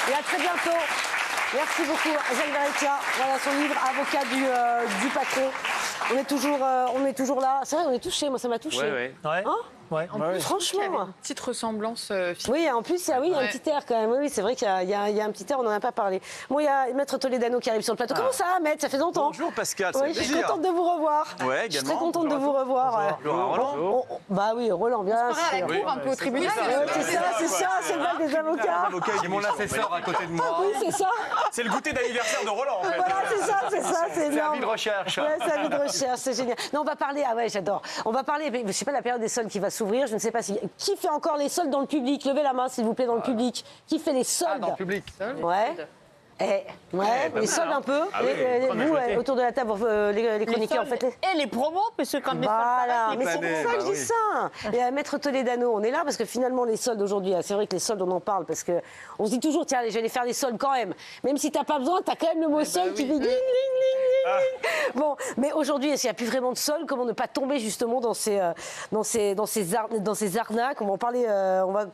Et à très bientôt. Merci beaucoup, Jacques Verrecchia. Voilà son livre, avocat du patron. On est toujours là. C'est vrai, on est touchés. Moi, ça m'a touché. Ouais. Hein Ouais. En plus, franchement. Il y avait une petite ressemblance physique. Oui, en plus, il y a un petit air quand même. Oui, c'est vrai qu'il y a un petit air, on n'en a pas parlé. Bon, il y a Maître Toledano qui arrive sur le plateau. Comment ça va, Maître? Ça fait longtemps. Bonjour Pascal, Oui, je suis contente de vous revoir. Ouais, je suis également. très contente de vous revoir. Roland. Bah oui, Roland, bien sûr. Elle court un peu au tribunal. C'est ça, c'est le bac des avocats. J'ai mon assesseur à côté de moi. Oui, c'est ça. C'est le goûter d'anniversaire de Roland en fait. Voilà, c'est ça, c'est énorme. avis de recherche. Ouais, c'est avis de recherche, c'est génial. Non, on va parler, ah ouais, j'adore. On va parler, je sais pas, la période des soldes qui va s'ouvrir, je ne sais pas si... Qui fait encore les soldes dans le public? Levez la main, s'il vous plaît, dans le public. Qui fait les soldes? Dans le public. Ouais. Les soldes un peu. Vous, autour de la table, les chroniqueurs, en fait. Et les promos, parce que quand Voilà, mais c'est pour ça que je dis ça. Et Maître Toledano, on est là parce que finalement, les soldes aujourd'hui, c'est vrai que les soldes, on en parle parce qu'on se dit toujours, tiens, allez, j'allais faire des soldes quand même. Même si t'as pas besoin, t'as quand même le mot solde qui fait ling, ling, ling, ling. Bon, mais aujourd'hui, est-ce qu'il n'y a plus vraiment de soldes? Comment ne pas tomber justement dans ces arnaques? On va en parler, on va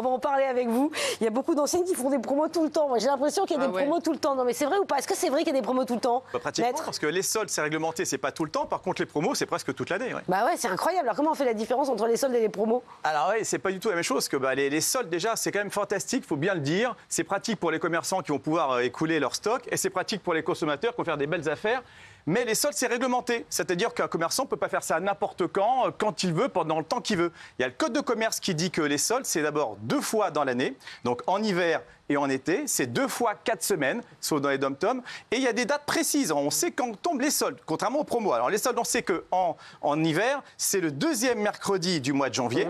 en parler avec vous. Il y a beaucoup d'anciennes qui font des promos tout le temps. Moi, j'ai l'impression qu'il y a des promos tout le temps. Non, mais c'est vrai ou pas? Est-ce que c'est vrai qu'il y a des promos tout le temps? Pratiquement, parce que les soldes, c'est réglementé, c'est pas tout le temps. Par contre, les promos, c'est presque toute l'année. Ouais. Bah ouais, c'est incroyable. Alors comment on fait la différence entre les soldes et les promos? Alors oui, c'est pas du tout la même chose que les soldes déjà, c'est quand même fantastique, faut bien le dire. C'est pratique pour les commerçants qui vont pouvoir écouler leur stock et c'est pratique pour les consommateurs qui vont faire des belles affaires. Mais les soldes, c'est réglementé. C'est-à-dire qu'un commerçant ne peut pas faire ça n'importe quand il veut, pendant le temps qu'il veut. Il y a le code de commerce qui dit que les soldes, c'est d'abord 2 fois dans l'année. Donc en hiver et en été, c'est 2 fois 4 semaines, sauf dans les dom-toms. Et il y a des dates précises. On sait quand tombent les soldes, contrairement aux promos. Alors les soldes, on sait qu'en hiver, c'est le 2e mercredi du mois de janvier.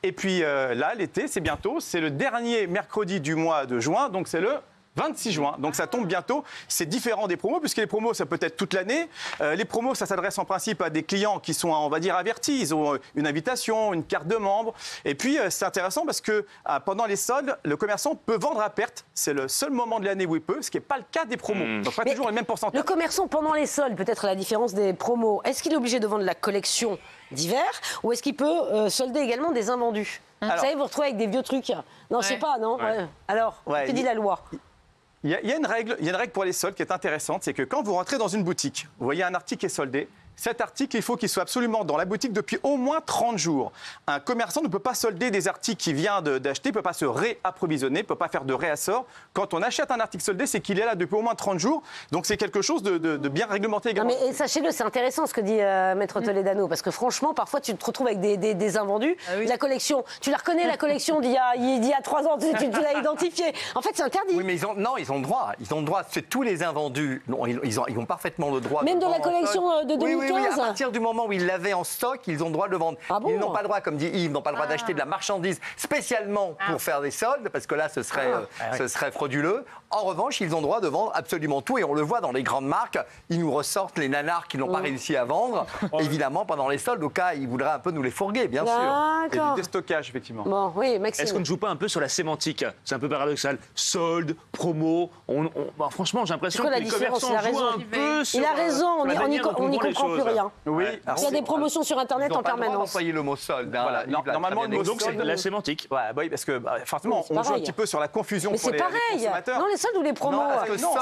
Et puis là, l'été, c'est bientôt. C'est le dernier mercredi du mois de juin. Donc c'est le 26 juin, donc ça tombe bientôt. C'est différent des promos, puisque les promos, ça peut être toute l'année. Les promos, ça s'adresse en principe à des clients qui sont, on va dire, avertis. Ils ont une invitation, une carte de membre. Et puis, c'est intéressant parce que pendant les soldes, le commerçant peut vendre à perte. C'est le seul moment de l'année où il peut, ce qui n'est pas le cas des promos. Donc, pas toujours le même pourcentage. Le commerçant, pendant les soldes, peut-être à la différence des promos, est-ce qu'il est obligé de vendre la collection d'hiver ou est-ce qu'il peut solder également des invendus? Vous savez, vous retrouvez avec des vieux trucs. Non, je sais pas, non Alors, que dit la loi? Il y a une règle pour les soldes qui est intéressante, c'est que quand vous rentrez dans une boutique, vous voyez un article qui est soldé, cet article, il faut qu'il soit absolument dans la boutique depuis au moins 30 jours. Un commerçant ne peut pas solder des articles qu'il vient d'acheter, ne peut pas se réapprovisionner, ne peut pas faire de réassort. Quand on achète un article soldé, c'est qu'il est là depuis au moins 30 jours. Donc c'est quelque chose de bien réglementé également. Non mais sachez-le, c'est intéressant ce que dit Maître Toledano, parce que franchement, parfois tu te retrouves avec des invendus. La collection, tu la reconnais, la collection d'il y a 3 ans, tu l'as identifiée. En fait, c'est interdit. Oui, mais ils ont le droit. Ils ont le droit. C'est tous les invendus. Non, ils ont parfaitement le droit. Même de la collection de 2015. Oui, à partir du moment où ils l'avaient en stock, ils ont le droit de le vendre. Ah bon? Ils n'ont pas le droit, comme dit Yves, n'ont pas le droit d'acheter de la marchandise spécialement pour faire des soldes, parce que là, ce serait frauduleux. En revanche, ils ont le droit de vendre absolument tout, et on le voit dans les grandes marques. Ils nous ressortent les nanars qui n'ont pas réussi à vendre, évidemment, pendant les soldes, au cas où ils voudraient un peu nous les fourguer, bien sûr. Et du déstockage, effectivement. Bon, oui, Maxime. Est-ce qu'on ne joue pas un peu sur la sémantique? C'est un peu paradoxal. Solde, promo, franchement, j'ai l'impression que les commerçants jouent un peu sur... Il a raison, on n'y comprend plus rien. Oui. Il y a des promotions sur Internet en permanence. Employer le mot solde. Voilà. Normalement, le mot Donc c'est solde, la sémantique. Oui, parce que forcément, on joue un petit peu sur la confusion pour les consommateurs. Non, les soldes ou les promos?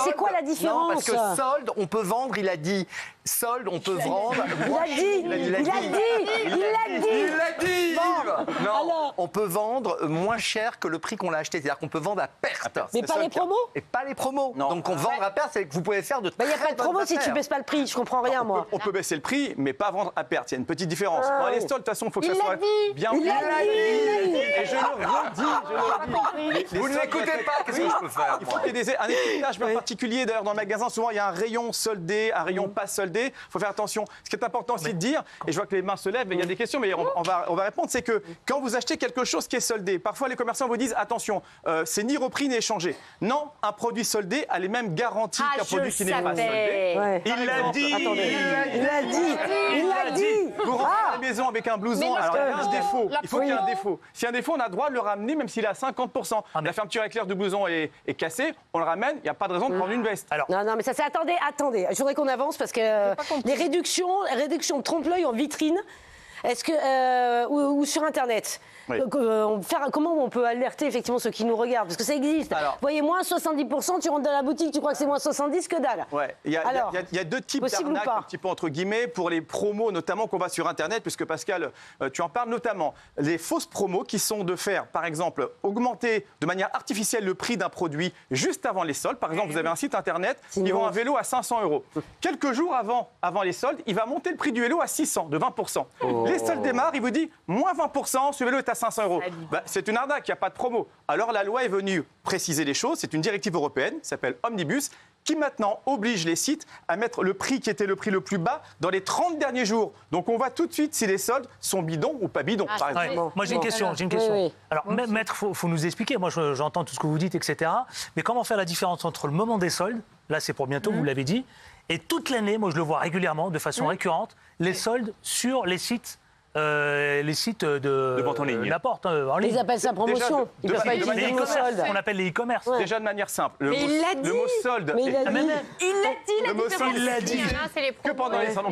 C'est quoi la différence? Non, parce que solde, on peut vendre, il a dit. Solde, on peut vendre. Il a dit. Non, on peut vendre moins cher que le prix qu'on l'a acheté. C'est-à-dire qu'on peut vendre à perte. Mais pas les promos? Et pas les promos. Donc on vend à perte, c'est que vous pouvez faire de très Il n'y a pas de promo si tu baisses pas le prix. Je comprends rien, moi. On peut baisser le prix, mais pas vendre à perte. Il y a une petite différence. Dans les soldes, de toute façon, il faut que ça soit bien. Il l'a dit. Et je le redis. Vous ne l'écoutez pas, qu'est-ce que je peux faire? Il faut qu'il y ait un étiquetage bien particulier. D'ailleurs, dans le magasin, souvent, il y a un rayon soldé, un rayon pas soldé. Il faut faire attention. Ce qui est important aussi de dire, et je vois que les mains se lèvent, il y a des questions, mais on va répondre, c'est que quand vous achetez quelque chose qui est soldé, parfois les commerçants vous disent, attention, c'est ni repris ni échangé. Non, un produit soldé a les mêmes garanties qu'un produit qui n'est pas soldé. Il l'a dit. Il l'a dit. Vous rentrez à la maison avec un blouson, alors il y a un défaut. Il faut qu'il y ait un défaut. S'il y a un défaut, on a le droit de le ramener, même s'il est à 50%. La fermeture éclair du blouson est cassée, on le ramène, il n'y a pas de raison de prendre une veste. Non, mais ça c'est... Attendez. Je voudrais qu'on avance parce que les réductions de trompe-l'œil en vitrine, est-ce que ou sur Internet, Oui. Comment on peut alerter effectivement ceux qui nous regardent? Parce que ça existe. Alors, vous voyez, moins 70%, tu rentres dans la boutique, tu crois que c'est moins 70, que dalle. Ouais, il y a deux types d'arnaques, un petit peu entre guillemets, pour les promos notamment qu'on va sur Internet, puisque Pascal, tu en parles notamment. Les fausses promos qui sont de faire, par exemple, augmenter de manière artificielle le prix d'un produit juste avant les soldes. Par exemple, vous avez un site Internet qui vend un vélo à 500 €. Quelques jours avant les soldes, il va monter le prix du vélo à 600, de 20%. Les soldes démarrent, il vous dit moins 20%, ce vélo est à 500 €. C'est une arnaque, il n'y a pas de promo. Alors la loi est venue préciser les choses, c'est une directive européenne, qui s'appelle Omnibus, qui maintenant oblige les sites à mettre le prix qui était le prix le plus bas dans les 30 derniers jours. Donc on voit tout de suite si les soldes sont bidons ou pas bidons, par exemple. Ouais. Moi j'ai une question. Oui. Alors maître, faut nous expliquer. Moi j'entends tout ce que vous dites, etc. Mais comment faire la différence entre le moment des soldes, là c'est pour bientôt, vous l'avez dit, et toute l'année, moi je le vois régulièrement, de façon récurrente, les soldes sur les sites de vente en ligne. N'importe, en ligne. Ils appellent ça promotion. Ils peuvent pas utiliser le mot solde. On appelle les e-commerce. Déjà de manière simple. Le il mot solde. Mais il a dit. Le mot solde, Il l'a dit. que pendant les soldes,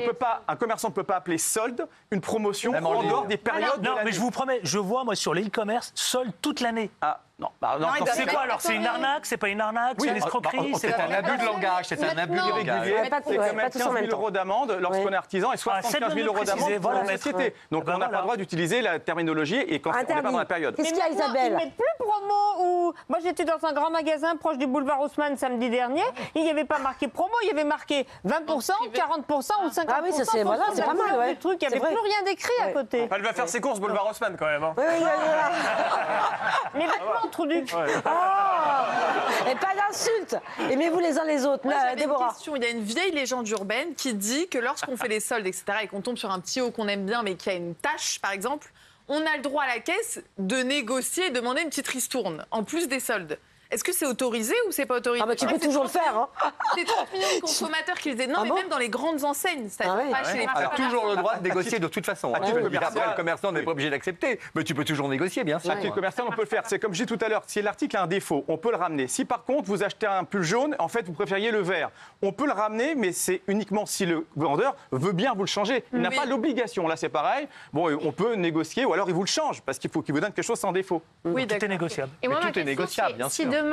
un commerçant ne peut pas appeler solde une promotion en dehors des périodes de Non, l'année. mais je vous promets, je vois moi sur les e-commerce soldes toute l'année. Ah, non. Bah, non, quand C'est quoi alors? C'est une arnaque? C'est pas une arnaque? C'est une escroquerie? C'est un abus de langage, c'est un abus de langage. irrégulier, pas c'est tous quand même en 15 même 000 temps. € d'amende lorsqu'on est artisan et 75 000 € d'amende pour voilà, la société. Donc Ah bah on n'a pas voilà. le droit d'utiliser la terminologie et quand on n'est pas dans la période. Qu'est-ce qu'il y a, Ils Isabelle? mettent plus promo ou... Moi, j'étais dans un grand magasin proche du boulevard Haussmann samedi dernier. Il n'y avait pas marqué promo, il y avait marqué 20%, 40% ou 50%. Ah oui, ça, c'est voilà, c'est pas mal, ouais. Le truc, il n'y C'est avait vrai. plus rien d'écrit à côté. Elle va faire ses courses boulevard Haussmann quand même. Hein. Oui, Les vêtements, trou du cul. Et pas d'insultes. Aimez-vous les uns les autres. Moi, Là, j'avais une Déborah. question. Il y a une vieille légende urbaine qui dit que lorsqu'on fait les soldes, etc., et qu'on tombe sur un petit haut qu'on aime bien, mais qui a une tache, par exemple, on a le droit à la caisse de négocier et demander une petite ristourne, en plus des soldes. Est-ce que c'est autorisé ou c'est pas autorisé? Ah bah tu peux toujours le faire. Hein. C'est 30 millions de consommateurs qui le disaient. Non, mais bon même dans les grandes enseignes, c'est-à-dire Ah ouais. pas chez les Tu as toujours le droit de négocier de toute façon. titre commercial. Après, le commerçant n'est pas obligé d'accepter, mais tu peux toujours négocier, bien sûr. À titre commercial, on peut le faire. C'est comme je dis tout à l'heure, si l'article a un défaut, on peut le ramener. Si par contre vous achetez un pull jaune, en fait vous préfériez le vert, on peut le ramener, mais c'est uniquement si le vendeur veut bien vous le changer. Il n'a Oui. pas l'obligation. Là c'est pareil. Bon, on peut négocier ou alors il vous le change parce qu'il faut qu'il vous donne quelque chose sans défaut. Oui, Tout est d'accord. négociable. Et moi, Mais ma tout est question, négociable, c'est bien si sûr. demain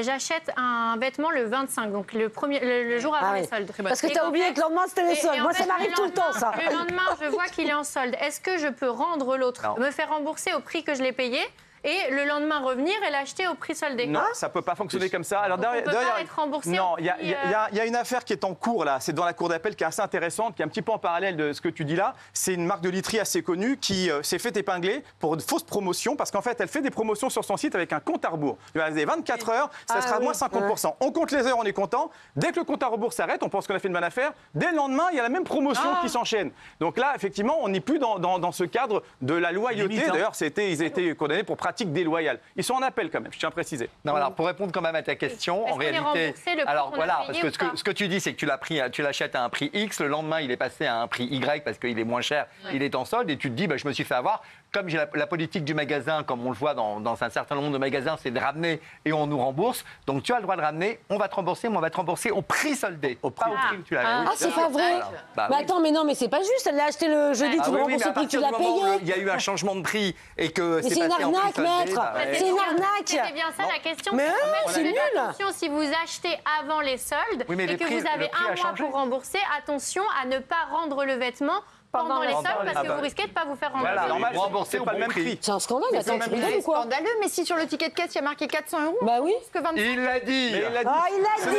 j'achète un vêtement le 25, donc le jour avant Ah les oui. soldes. Parce que Et tu as qu'en oublié fait- que le lendemain c'était les et soldes. en Moi fait, ça m'arrive tout le temps ça. Le lendemain, je vois qu'il est en solde. Est-ce que je peux rendre l'autre, Non. me faire rembourser au prix que je l'ai payé et le lendemain revenir et l'acheter au prix soldé? Non, ça peut pas fonctionner comme ça. Alors Donc, on peut d'ailleurs, pas être remboursé non, au il y, prix, a une affaire qui est en cours là. C'est dans la cour d'appel qui est assez intéressante, qui est un petit peu en parallèle de ce que tu dis là. C'est une marque de literie assez connue qui s'est fait épingler pour de fausses promotions parce qu'en fait, elle fait des promotions sur son site avec un compte à rebours. Il va 24 heures, ça sera oui, moins 50%. On compte les heures, on est content. Dès que le compte à rebours s'arrête, on pense qu'on a fait une bonne affaire. Dès le lendemain, il y a la même promotion qui s'enchaîne. Donc là, effectivement, on n'est plus dans ce cadre de la loyauté. Limite, hein. D'ailleurs, ils étaient condamnés pour pratique déloyale. Ils sont en appel quand même, je tiens à préciser. Non, alors pour répondre quand même à ta question, Est-ce en qu'on est réalité, remboursé le prix alors qu'on a voilà, payé parce que ou pas ce que tu dis, c'est que tu l'achètes à un prix X, le lendemain il est passé à un prix Y parce qu'il est moins cher, il est en solde, et tu te dis, bah, je me suis fait avoir. Comme j'ai la politique du magasin, comme on le voit dans un certain nombre de magasins, c'est de ramener et on nous rembourse. Donc tu as le droit de ramener, on va te rembourser, mais on va te rembourser au prix soldé, pas au prix où tu l'avais. Ah, c'est pas vrai. Bah Mais oui. attends, mais non, mais c'est pas juste. Elle l'a acheté le jeudi, Ah tu oui, le oui, mais rembourses à au prix que tu partir l'as du moment où payé. il y a eu un changement de prix et que Mais c'est c'est une passé en prix arnaque, soldé, maître. bah, ouais. C'est une arnaque. C'était bien ça la question. Mais En non, fait, c'est faites nul. Attention, si vous achetez avant les soldes Oui, mais et les que prix- vous avez le prix a un mois changé. pour rembourser, attention à ne pas rendre le vêtement pendant les soldes parce que vous risquez de ne pas vous faire rembourser. Voilà, normal, rembourser c'est au pas le bon même prix. C'est un scandale, attends, tu rigoles ou quoi? Scandaleux, mais si sur le ticket de caisse, il y a marqué 400 €, Bah oui. que 25. Il l'a dit. Mais il l'a dit. Ah, il l'a dit,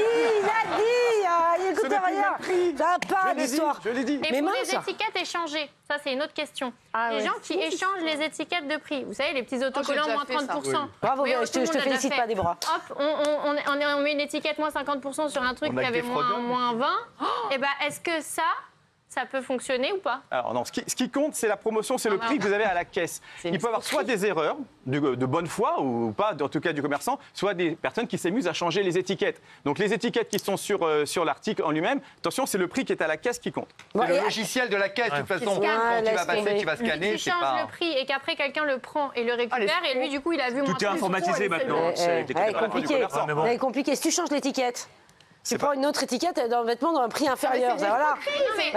il écoute n'est plus rien. le même prix. Ça va pas, Je l'ai dit, l'histoire. je l'ai dit. Mais Mais pour mince. les étiquettes échangées, ça c'est une autre question. Ah les ouais. gens qui échangent les étiquettes de prix, vous savez, les petits autocollants déjà moins fait ça. 30%. Bravo, Oui, je tout le te monde l'a félicite déjà pas, fait. Déborah. Hop, on met une étiquette moins 50% sur un truc On a qui avait été fraudeurs. moins 20. Et ben, est-ce que ça peut fonctionner ou pas? Alors non, ce qui compte, c'est la promotion, c'est le prix que vous avez à la caisse. Il peut y avoir soit des erreurs de bonne foi ou pas, en tout cas du commerçant, soit des personnes qui s'amusent à changer les étiquettes. Donc les étiquettes qui sont sur l'article en lui-même, attention, c'est le prix qui est à la caisse qui compte. C'est Ouais, le et- logiciel de la caisse, de toute façon. scanne. Quand tu laisse vas passer, tomber. tu vas scanner, Tu c'est changes pas... le prix et qu'après quelqu'un le prend et le récupère et lui du coup il a vu moins Tout est 30%. informatisé maintenant. Eh, C'est compliqué. commerçant. mais bon. Ouais, compliqué. Si tu changes l'étiquette, Tu prends une autre étiquette dans le vêtement dans un prix inférieur. Voilà.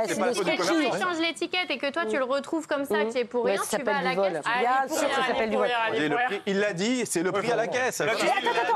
Si quelqu'un échange l'étiquette et que toi tu le retrouves comme ça, tu es pour rien, tu vas à la caisse. Bien sûr que ça s'appelle du vol. Il l'a dit, c'est le prix à la caisse. Attends.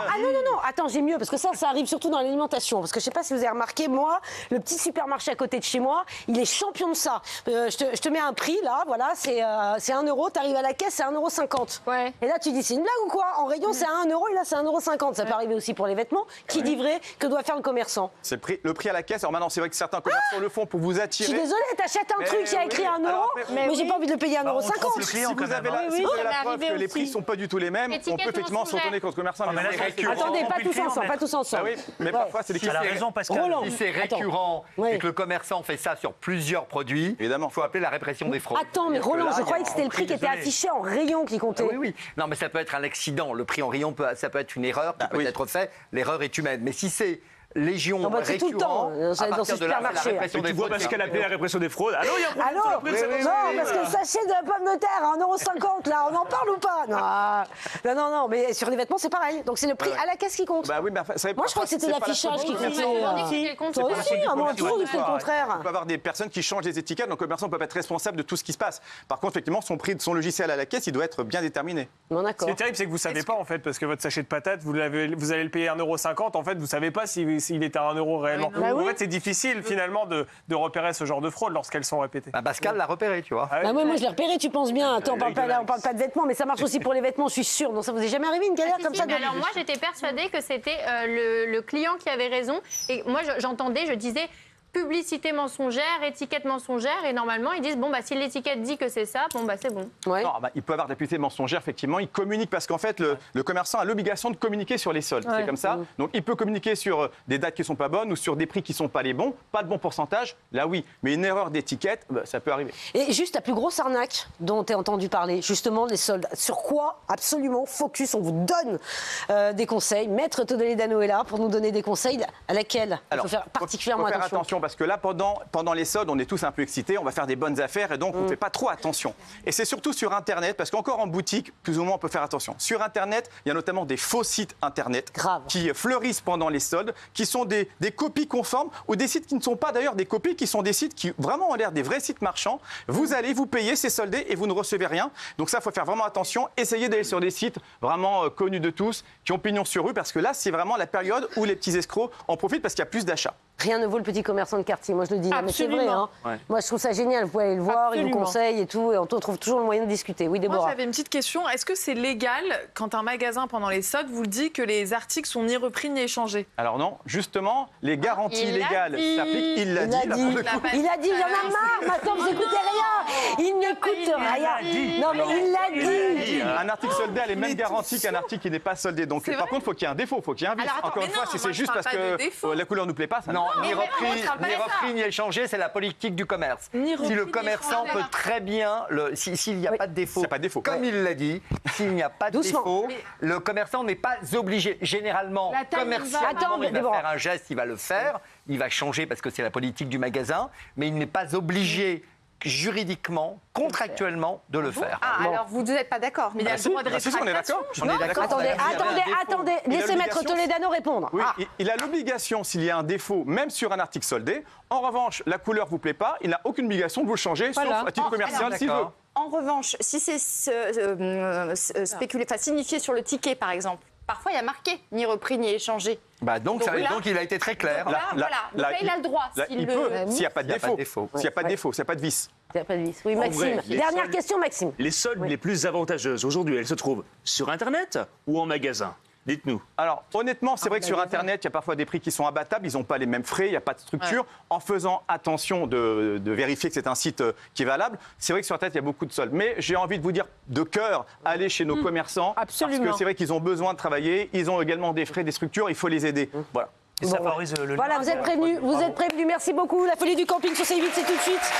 Ah non. Attends, j'ai mieux, parce que ça arrive surtout dans l'alimentation. Parce que je sais pas si vous avez remarqué, moi, le petit supermarché à côté de chez moi, il est champion de ça. Je te mets un prix, là, voilà, c'est 1 €, t'arrives à la caisse, c'est 1,50 €. Ouais. Et là, tu dis, c'est une blague ou quoi? En rayon, c'est à 1 € et là, c'est 1,50 €. Ça peut arriver aussi pour les vêtements. Qui dit vrai? Que doit faire le commerçant? C'est le prix à la caisse. Alors maintenant, c'est vrai que certains commerçants le font pour vous Je attirer. suis désolée, t'achètes un truc qui a écrit 1 €, mais j'ai pas envie de le payer 1,50 €. Si vous avez la preuve que les prix sont pas du tout les mêmes, on peut effectivement se retourner contre le commerçant. Attendez, pas tous ensemble. Oui, mais parfois, c'est des Tu as raison, Pascal. Si c'est récurrent et que le commerçant fait ça sur plusieurs produits, évidemment, il faut appeler la répression des fraudes. Attends, mais Roland, je croyais que c'était le prix qui était affiché en rayon qui comptait. Oui. Non, mais ça peut être un accident. Le prix en rayon, ça peut être une erreur qui peut être faite. L'erreur est humaine. Mais si c'est légion c'est tout le temps, à dans ce partir de là, c'est la supermarché. répression des Tu vois fraudes. Pascal appeler la répression des fraudes. Allô, il y a un problème sur le prix de cette Non, enseigne. parce que le sachet de pommes de terre à 1,50 €, là, on en parle ou pas? Non, mais sur les vêtements, c'est pareil. Donc c'est le prix à la caisse qui compte. Bah oui, mais Moi, je crois que c'était l'affichage qui comptait. Toi aussi, moi, toujours, il fait le Il contraire. peut y avoir des personnes qui changent les étiquettes, donc le commerçant ne peut pas être responsable de tout ce qui se passe. Par contre, effectivement, son prix de son logiciel à la caisse, il doit être bien déterminé. Bon, Ce d'accord. qui est terrible, c'est que vous ne savez pas, en fait, parce que votre sachet de patates, vous allez le payer 1,50 €. En fait, vous ne savez pas s'il est à 1 € réellement. oui. En fait, c'est difficile, finalement, de repérer ce genre de fraude lorsqu'elles sont répétées. Pascal l'a repéré, tu vois. Moi, je l'ai repéré, tu penses bien. Attends, on parle pas de vêtements, mais ça marche aussi pour les vêtements, je suis sûre. Donc ça vous est jamais arrivé une galère comme ça? Alors moi, j'étais persuadée que c'était le client qui avait raison. Et moi, j'entendais, je disais publicité mensongère, étiquette mensongère. Et normalement, ils disent, si l'étiquette dit que c'est ça, c'est bon. Ouais. Non, il peut avoir des publicités mensongères, effectivement. Il communique parce qu'en fait, le commerçant a l'obligation de communiquer sur les soldes. C'est comme ça. Donc, il peut communiquer sur des dates qui ne sont pas bonnes ou sur des prix qui ne sont pas les bons. Pas de bon pourcentage, là oui. Mais une erreur d'étiquette, ça peut arriver. Et juste la plus grosse arnaque dont tu as entendu parler, justement, les soldes. Sur quoi, absolument, focus, on vous donne des conseils. Maître Toledano est là pour nous donner des conseils. À laquelle il faut faire particulièrement attention. Parce que là, pendant les soldes, on est tous un peu excités, on va faire des bonnes affaires et donc on ne fait pas trop attention. Et c'est surtout sur Internet, parce qu'encore en boutique, plus ou moins, on peut faire attention. Sur Internet, il y a notamment des faux sites Internet qui fleurissent pendant les soldes, qui sont des copies conformes ou des sites qui ne sont pas d'ailleurs des copies, qui sont des sites qui vraiment ont l'air des vrais sites marchands. Vous allez vous payer, c'est soldé et vous ne recevez rien. Donc ça, il faut faire vraiment attention. Essayez d'aller sur des sites vraiment connus de tous, qui ont pignon sur rue, parce que là, c'est vraiment la période où les petits escrocs en profitent parce qu'il y a plus d'achats. Rien ne vaut le petit commerçant de quartier, moi je le dis. Mais c'est vrai, hein. Ouais. Moi je trouve ça génial, vous pouvez aller le voir, il vous conseille et tout, et on trouve toujours le moyen de discuter. Oui, Déborah. Moi j'avais une petite question, est-ce que c'est légal quand un magasin pendant les soldes vous le dit que les articles sont ni repris ni échangés? Alors non, justement, les garanties légales s'appliquent. Il l'a dit. Il a dit, il y en a marre, maintenant vous écoutez rien. Il n'écoute rien. Non mais il l'a dit. Un article soldé a les mêmes garanties qu'un article qui n'est pas soldé. Donc par contre, il faut qu'il y ait un défaut, il faut qu'il y ait un vice. Alors, attends, Encore une fois, si c'est juste parce que la couleur ne nous plaît pas, ça Non, ne ni mais repris, on sera pas ni ça. repris, ni échangé, c'est la politique du commerce. Ni Si repris, le ni commerçant échangé. peut très bien, s'il n'y a pas de défaut, S'il n'y a pas de défaut. comme il l'a dit, s'il n'y a pas de Doucement. défaut, le commerçant n'est pas obligé. Généralement, La taille, commercialement, Attends, il va Déborah. faire un geste, il va le faire, il va changer parce que c'est la politique du magasin, mais il n'est pas obligé juridiquement, contractuellement, de le faire. Alors vous n'êtes pas d'accord. Mais il y a le droit de Ah, si, on est rétractation. d'accord. On est d'accord. Attendez, laissez Maître Toledano répondre. Oui, Ah. il a l'obligation, s'il y a un défaut, même sur un article soldé. En revanche, la couleur vous plaît pas, il n'a aucune obligation de vous le changer, sauf à titre commercial s'il veut. En revanche, si c'est signifié sur le ticket, par exemple, parfois il y a marqué ni repris ni échangé. Donc il a été très clair. Là, il a le droit. Il peut, s'il n'y a pas de défaut. S'il n'y a pas de défaut, s'il n'y a pas de vice. Il n'y a pas de vice. Oui, En Maxime. vrai, les Dernière soldes- question, Maxime. Les soldes les plus avantageuses aujourd'hui, elles se trouvent sur Internet ou en magasin? Dites-nous. Alors, honnêtement, c'est vrai que sur Internet, il y a parfois des prix qui sont abattables, ils n'ont pas les mêmes frais, il n'y a pas de structure. En faisant attention de vérifier que c'est un site qui est valable, c'est vrai que sur Internet, il y a beaucoup de soldes. Mais j'ai envie de vous dire de cœur, allez chez nos commerçants. Absolument. Parce que c'est vrai qu'ils ont besoin de travailler, ils ont également des frais, des structures, il faut les aider. Voilà. Et ça favorise le Voilà, vous êtes prévenus. Merci beaucoup. La folie du camping sur C8, c'est tout de suite.